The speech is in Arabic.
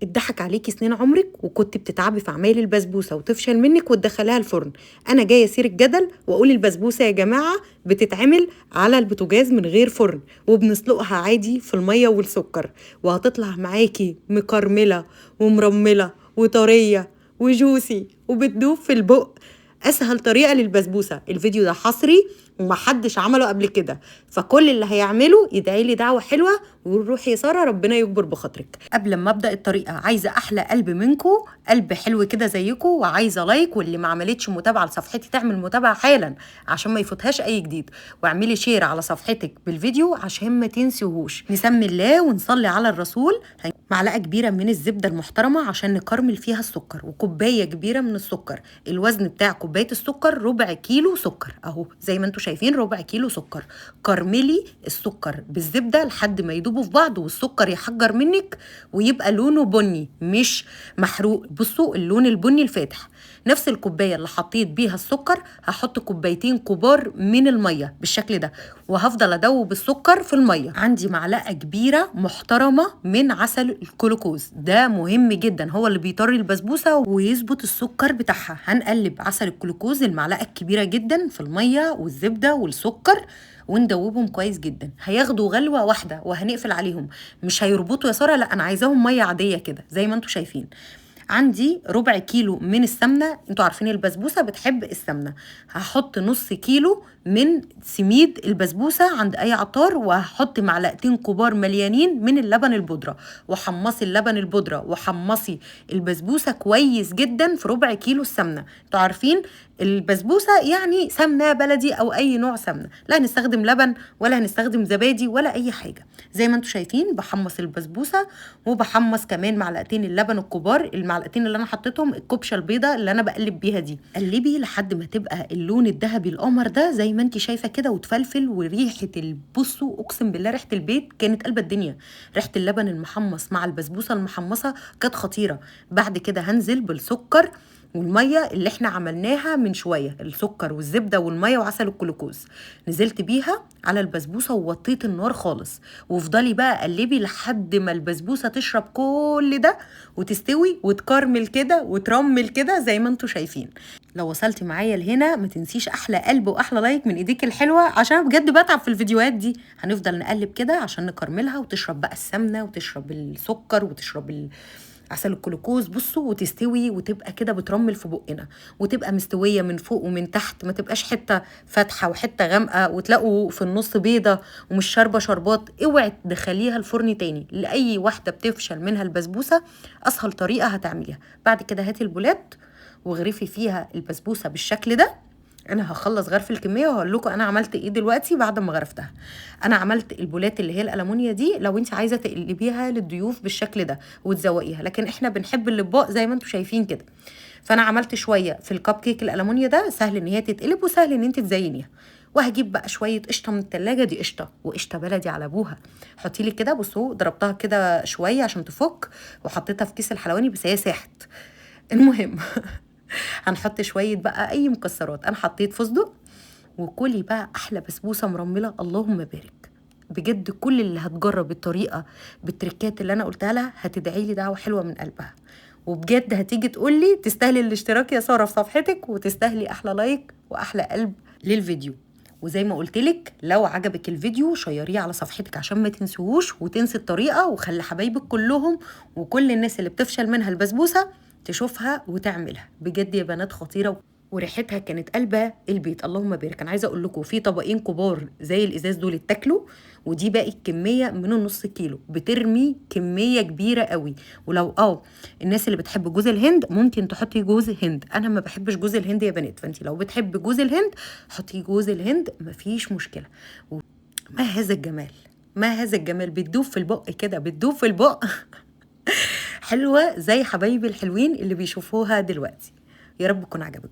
اتضحك عليكي سنين عمرك وكنت بتتعبي في عمايل البسبوسه وتفشل منك وتدخليها الفرن. انا جايه اسير الجدل واقول البسبوسه يا جماعه بتتعمل على البوتاجاز من غير فرن، وبنسلقها عادي في الميه والسكر، وهتطلع معاكي مكرمله ومرمله وطريه وجوسي وبتدوب في البق. اسهل طريقه للبسبوسه. الفيديو ده حصري ومحدش عمله قبل كده، فكل اللي هيعمله يدعي لي دعوه حلوه وروحي يا ساره ربنا يكبر بخاطرك. قبل ما ابدا الطريقه عايزه احلى قلب منكم، قلب حلو كده زيكم، وعايزه لايك، واللي ما عملتش متابعه لصفحتي تعمل متابعه حالا عشان ما يفوتهاش اي جديد، واعملي شير على صفحتك بالفيديو عشان ما تنسوهوش. نسمي الله ونصلي على الرسول. معلقه كبيره من الزبده المحترمه عشان نكرمل فيها السكر، وكوبايه كبيره من السكر. الوزن بتاع كوبايه السكر ربع كيلو سكر اهو زي ما انتم شايفين، ربع كيلو سكر. كرملي السكر بالزبده لحد ما يدوبوا في بعض والسكر يحجر منك ويبقى لونه بني مش محروق. بصوا اللون البني الفاتح. نفس الكوبايه اللي حطيت بيها السكر هحط كوبايتين كبار من الميه بالشكل ده، وهفضل ادوب السكر في الميه. عندي معلقه كبيره محترمه من عسل الكلوكوز، ده مهم جدا، هو اللي بيطري البسبوسه ويظبط السكر بتاعها. هنقلب عسل الكلوكوز المعلقه الكبيره جدا في الميه والزبده والسكر وندوبهم كويس جدا. هياخدوا غلوه واحده وهنقفل عليهم، مش هيربطوا يا ساره، لا انا عايزاهم ميه عاديه كده زي ما انتم شايفين. عندي ربع كيلو من السمنه، انتوا عارفين البسبوسه بتحب السمنه. هحط نص كيلو من سميد البسبوسه عند اي عطار، وهحط معلقتين كبار مليانين من اللبن البودره، وحمصي اللبن البودره وحمصي البسبوسه كويس جدا في ربع كيلو السمنه. انتوا عارفين البسبوسه يعني سمنه بلدي او اي نوع سمنه، لا هنستخدم لبن ولا هنستخدم زبادي ولا اي حاجه. زي ما انتوا شايفين بحمص البسبوسه، وبحمص كمان معلقتين اللبن الكبار، المعلقتين اللي انا حطيتهم الكبشه البيضه اللي انا بقلب بيها دي. قلبي لحد ما تبقى اللون الذهبي القمر ده زي ما انت شايفه كده، وتفلفل. وريحه بصوا اقسم بالله ريحه البيت كانت قلب الدنيا. ريحه اللبن المحمص مع البسبوسه المحمصه كانت خطيره. بعد كده هنزل بالسكر والميه اللي احنا عملناها من شويه، السكر والزبده والميه وعسل الجلوكوز، نزلت بيها على البسبوسه ووطيت النار خالص. وافضلي بقى قلبي لحد ما البسبوسه تشرب كل ده وتستوي وتكرمل كده وترمل كده زي ما انتوا شايفين. لو وصلتي معايا لهنا ما تنسيش احلى قلب واحلى لايك من ايديك الحلوه، عشان بجد بتعب في الفيديوهات دي. هنفضل نقلب كده عشان نكرملها وتشرب بقى السمنه وتشرب السكر وتشرب عسل الجلوكوز. بصوا وتستوي وتبقى كده بترمل في بقنا، وتبقى مستويه من فوق ومن تحت، ما تبقاش حته فاتحه وحته غامقه وتلاقوا في النص بيضه ومش شاربه شربات. اوعي تدخليها الفرن تاني. لاي واحده بتفشل منها البسبوسه اسهل طريقه هتعمليها. بعد كده هاتي البولات وغرفي فيها البسبوسه بالشكل ده. انا هخلص غرف الكميه وهقول لكم انا عملت ايه دلوقتي بعد ما غرفتها. انا عملت البولات اللي هي الالمونيا دي لو انت عايزه تقلبيها للضيوف بالشكل ده وتزوقيها، لكن احنا بنحب الاطباق زي ما انتم شايفين كده. فانا عملت شويه في الكب كيك الالمونيا ده، سهل ان هي تتقلب وسهل ان انت تزينيها. وهجيب بقى شويه قشطه من التلاجة، دي قشطه وقشطه بلدي على ابوها. حطي لي كده، بصوا ضربتها كده شويه عشان تفك، وحطيتها في كيس الحلواني بس هي ساحت. المهم هنحط شويه بقى اي مكسرات. انا حطيت فستق. وكلي بقى احلى بسبوسه مرمله اللهم بارك. بجد كل اللي هتجرب الطريقه بالتركات اللي انا قلتها لها هتدعي لي دعوه حلوه من قلبها، وبجد هتيجي تقول لي تستاهلي الاشتراك يا ساره في صفحتك، وتستاهلي احلى لايك واحلى قلب للفيديو. وزي ما قلت لك لو عجبك الفيديو شيريه على صفحتك عشان ما تنسوهوش وتنسي الطريقه، وخلي حبايبك كلهم وكل الناس اللي بتفشل منها البسبوسه تشوفها وتعملها. بجد يا بنات خطيره وريحتها كانت قلبة البيت اللهم بارك. انا عايزه اقول لكم في طبقين كبار زي الازاز دول اتاكلوا، ودي باقي الكميه من النص كيلو، بترمي كميه كبيره قوي. ولو الناس اللي بتحب جوز الهند ممكن تحطي جوز هند، انا ما بحبش جوز الهند يا بنات، فانت لو بتحب جوز الهند حطي جوز الهند مفيش مشكله. ما هذا الجمال، ما هذا الجمال، بتدوب في البق كده، بتدوب في البق حلوه زي حبايبي الحلوين اللي بيشوفوها دلوقتي. يا رب يكون عجبك.